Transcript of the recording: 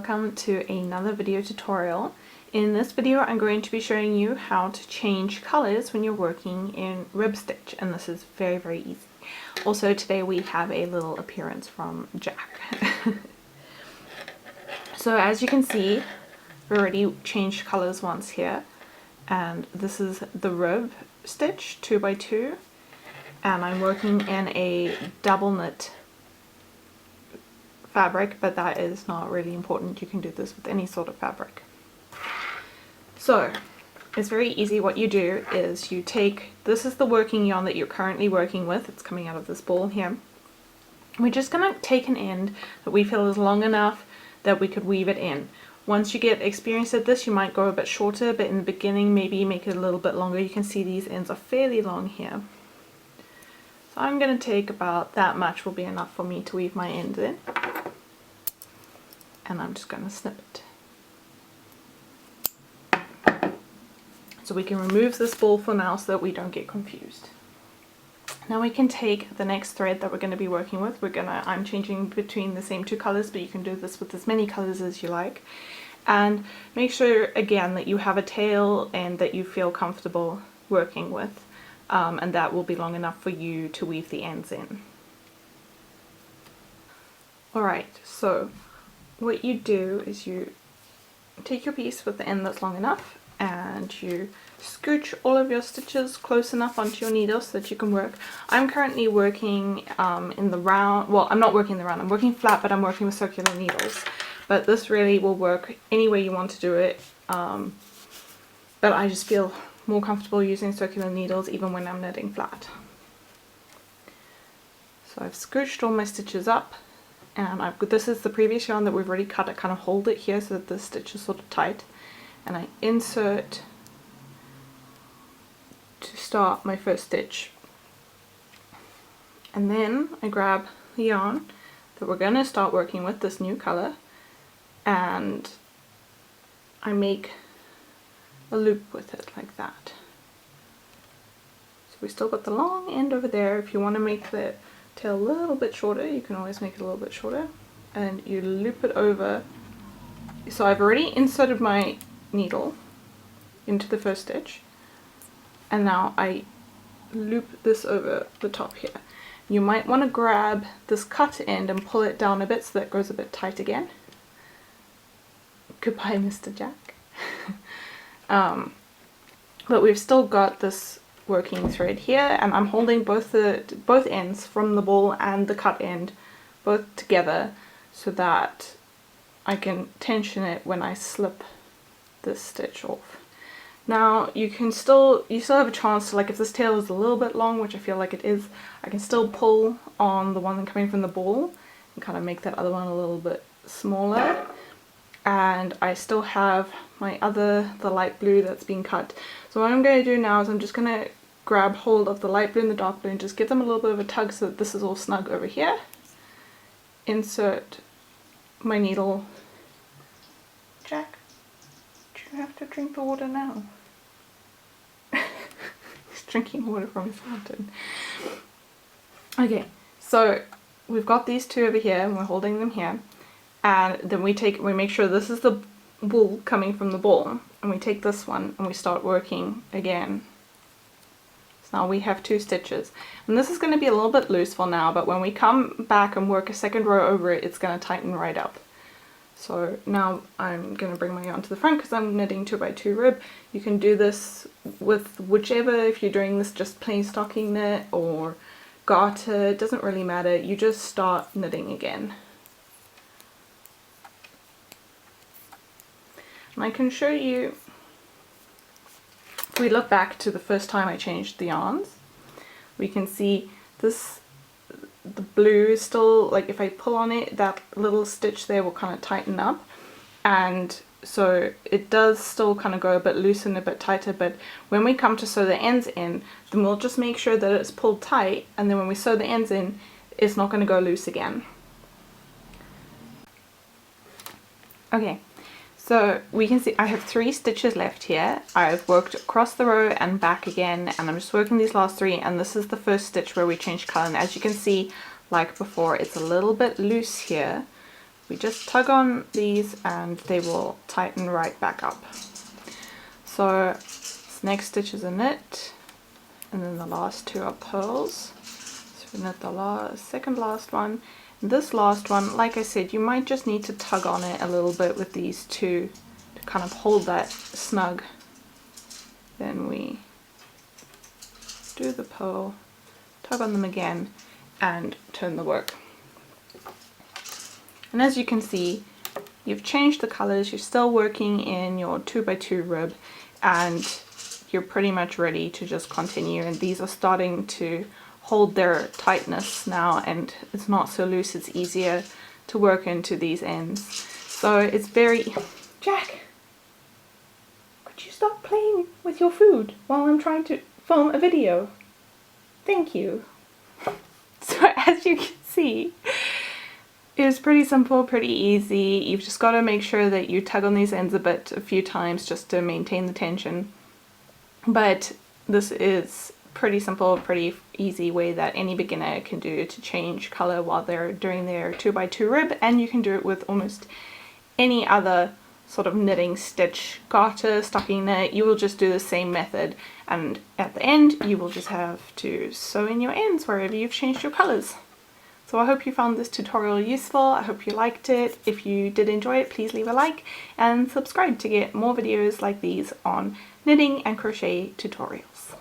welcome to another video tutorial. In this video I'm going to be showing you how to change colors when you're working in rib stitch, and this is very easy. Also today we have a little appearance from Jack. So as you can see, I've already changed colors once here, and this is the rib stitch 2x2, and I'm working in a double knit fabric, but that is not really important. You can do this with any sort of fabric. So it's very easy. What you do is you take, this is the working yarn that you're currently working with, it's coming out of this ball here. We're just going to take an end that we feel is long enough that we could weave it in. Once you get experience at this, you might go a bit shorter, but in the beginning maybe make it a little bit longer. You can see these ends are fairly long here. So I'm going to take about that much, will be enough for me to weave my ends in. And I'm just going to snip it. So we can remove this ball for now so that we don't get confused. Now we can take the next thread that we're going to be working with. I'm changing between the same two colors, but you can do this with as many colors as you like. And make sure again that you have a tail and that you feel comfortable working with. And that will be long enough for you to weave the ends in. Alright, so what you do is you take your piece with the end that's long enough and you scooch all of your stitches close enough onto your needle so that you can work. I'm currently working in the round, well, I'm not working the round, I'm working flat, but I'm working with circular needles. But this really will work any way you want to do it, but I just feel more comfortable using circular needles even when I'm knitting flat. So I've scooched all my stitches up, and this is the previous yarn that we've already cut. I kind of hold it here so that the stitch is sort of tight, and I insert to start my first stitch, and then I grab the yarn that we're going to start working with, this new color, and I make a loop with it like that. So we still got the long end over there. If you want to make the tail a little bit shorter, you can always make it a little bit shorter, and you loop it over. So I've already inserted my needle into the first stitch, and now I loop this over the top here. You might want to grab this cut end and pull it down a bit so that it goes a bit tight again. Goodbye, Mr. Jack. But we've still got this working thread here, and I'm holding both ends from the ball and the cut end both together so that I can tension it when I slip this stitch off. Now you still have a chance to, like, if this tail is a little bit long, which I feel like it is, I can still pull on the one coming from the ball and kind of make that other one a little bit smaller. And I still have the light blue that's been cut. So what I'm going to do now is I'm just going to grab hold of the light blue and the dark blue and just give them a little bit of a tug so that this is all snug over here. Insert my needle. Jack, do you have to drink the water now? He's drinking water from his fountain. Okay, so we've got these two over here and we're holding them here. And then we make sure this is the wool coming from the ball, and we take this one and we start working again. So now we have two stitches, and this is going to be a little bit loose for now, but when we come back and work a second row over it, it's going to tighten right up. So now I'm going to bring my yarn to the front because I'm knitting 2x2 rib. You can do this with whichever, if you're doing this just plain stocking knit or garter, it doesn't really matter. You just start knitting again. And I can show you, if we look back to the first time I changed the yarns, we can see this, the blue is still, like, if I pull on it, that little stitch there will kind of tighten up, and so it does still kind of go a bit loose and a bit tighter, but when we come to sew the ends in, then we'll just make sure that it's pulled tight, and then when we sew the ends in, it's not going to go loose again. Okay. So we can see I have 3 stitches left here. I've worked across the row and back again, and I'm just working these last 3, and this is the first stitch where we change color. And as you can see, like before, it's a little bit loose here. we just tug on these and they will tighten right back up. So this next stitch is a knit, and then the last two are purls. So we knit the second last one. And this last one, like I said, you might just need to tug on it a little bit with these two to kind of hold that snug. Then we do the purl, tug on them again, and turn the work. And as you can see, you've changed the colors, you're still working in your 2x2 rib, and you're pretty much ready to just continue. And these are starting to hold their tightness now, and it's not so loose, it's easier to work into these ends. So it's very... Jack! Could you stop playing with your food while I'm trying to film a video? Thank you. So as you can see, it was pretty simple, pretty easy. You've just got to make sure that you tug on these ends a few times just to maintain the tension. But this is pretty simple, pretty easy way that any beginner can do to change color while they're doing their 2x2 rib, and you can do it with almost any other sort of knitting stitch, garter, stocking knit. You will just do the same method, and at the end you will just have to sew in your ends wherever you've changed your colors. So I hope you found this tutorial useful. I hope you liked it. If you did enjoy it, please leave a like and subscribe to get more videos like these on knitting and crochet tutorials.